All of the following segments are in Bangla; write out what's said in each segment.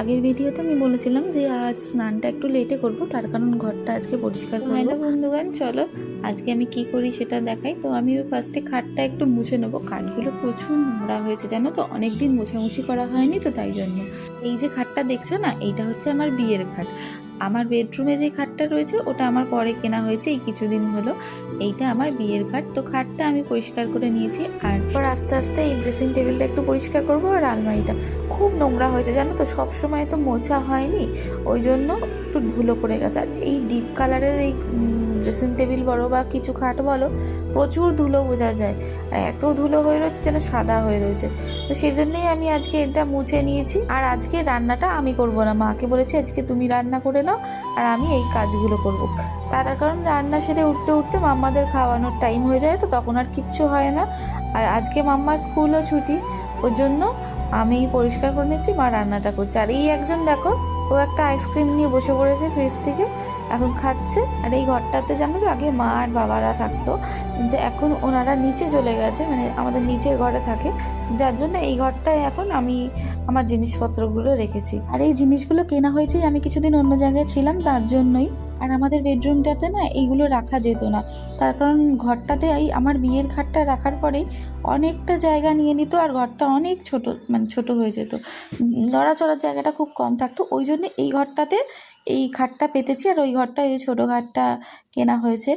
আগের ভিডিওতে আমি বলেছিলাম যে আজ স্নানটা একটু লেটে করব, তার কারণ ঘরটা আজকে পরিষ্কার করব। হ্যালো বন্ধুগণ, চলো আজকে আমি কি করি সেটা দেখাই। তো আমি ফার্স্টে খাটটা একটু মুছে নেবো। খাটগুলো প্রচুর নোংরা হয়েছে জানো তো, অনেকদিন মোছামুছি করা হয়নি, তো তাই জন্য। এই যে খাটটা দেখছো না, এইটা হচ্ছে আমার বিয়ের খাট। আমার বেডরুমে যে খাটটা রয়েছে ওটা আমার পরে কেনা হয়েছে এই কিছুদিন হলো। এইটা আমার বিয়ের খাট। তো খাটটা আমি পরিষ্কার করে নিয়েছি, আর পর আস্তে আস্তে এই ড্রেসিং টেবিলটা একটু পরিষ্কার করবো। আর আলমারিটা খুব নোংরা হয়েছে জানো তো, সব সময় তো মোছা হয়নি, ওই জন্য একটু ধুলো পড়ে গেছে। আর এই ডিপ কালারের এই ড্রেসিং টেবিল বলো বা কিছু খাট বলো, প্রচুর ধুলো বোঝা যায়। আর এত ধুলো হয়ে রয়েছে যেন সাদা হয়ে রয়েছে। তো সেই জন্যই আমি আজকে এটা মুছে নিয়েছি। আর আজকে রান্নাটা আমি করব না, মাকে বলেছি আজকে তুমি রান্না করে নাও আর আমি এই কাজগুলো করব। তার কারণ রান্না সেরে উঠতে উঠতে মাম্মাদের খাওয়ানোর টাইম হয়ে যায়, তো তখন আর কিচ্ছু হয় না। আর আজকে মাম্মার স্কুলও ছুটি, ওই জন্য আমি পরিষ্কার করে নিচ্ছি, মা রান্নাটা করছে। আর এই একজন দেখো, ও একটা আইসক্রিম নিয়ে বসে পড়েছে ফ্রিজ থেকে, এখন খাচ্ছে। আর এই ঘরটাতে জানো তো আগে মা আর বাবারা থাকতো, কিন্তু এখন ওনারা নিচে চলে গেছে, মানে আমাদের নিচের ঘরে থাকে, যার জন্য এই ঘরটায় এখন আমি আমার জিনিসপত্রগুলো রেখেছি। আর এই জিনিসগুলো কেনা হয়েছে, আমি কিছুদিন অন্য জায়গায় ছিলাম তার জন্যই। আর আমাদের বেডরুমটাতে না এইগুলো রাখা যেত না, তার কারণ ঘরটাতে এই আমার বিয়ের খাটটা রাখার পরেই অনেকটা জায়গা নিয়ে নিত, আর ঘরটা অনেক ছোট, মানে ছোট হয়ে যেত, নড়াচড়ার জায়গাটা খুব কম থাকতো। ওই জন্য এই ঘরটাতে এই খাটটা পেতেছি, আর ওই ঘরটা এই ছোটো খাটটা কেনা হয়েছে।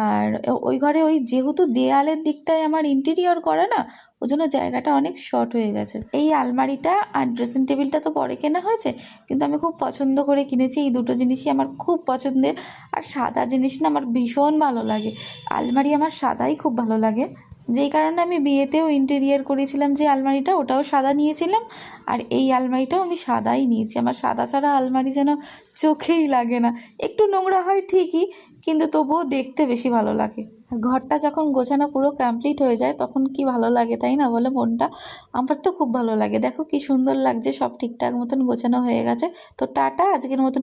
আর ওই ঘরে ওই যেহেতু দেয়ালের দিকটায় আমার ইন্টেরিয়র করা না, ওই জন্য জায়গাটা অনেক শর্ট হয়ে গেছে। এই আলমারিটা আর ড্রেসিং টেবিলটা তো পরে কেনা হয়েছে, কিন্তু আমি খুব পছন্দ করে কিনেছি। এই দুটো জিনিসই আমার খুব পছন্দের। আর সাদা জিনিস না আমার ভীষণ ভালো লাগে, আলমারি আমার সাদাই খুব ভালো লাগে, যেই কারণে আমি বিয়েতেও ইন্টেরিয়র করেছিলাম যে আলমারিটা, ওটাও সাদা নিয়েছিলাম। আর এই আলমারিটাও আমি সাদাই নিয়েছি। আমার সাদা ছাড়া আলমারি যেন চোখেই লাগে না, একটু নোংরা হয় ঠিকই, কিন্তু তবুও দেখতে বেশি ভালো লাগে। আর ঘরটা যখন গোছানো পুরো কমপ্লিট হয়ে যায় তখন কি ভালো লাগে তাই না বলো মনটা? আমার তো খুব ভালো লাগে। দেখো কি সুন্দর লাগছে, সব ঠিকঠাক মতন গোছানো হয়ে গেছে। তো টাটা, আজকের মতন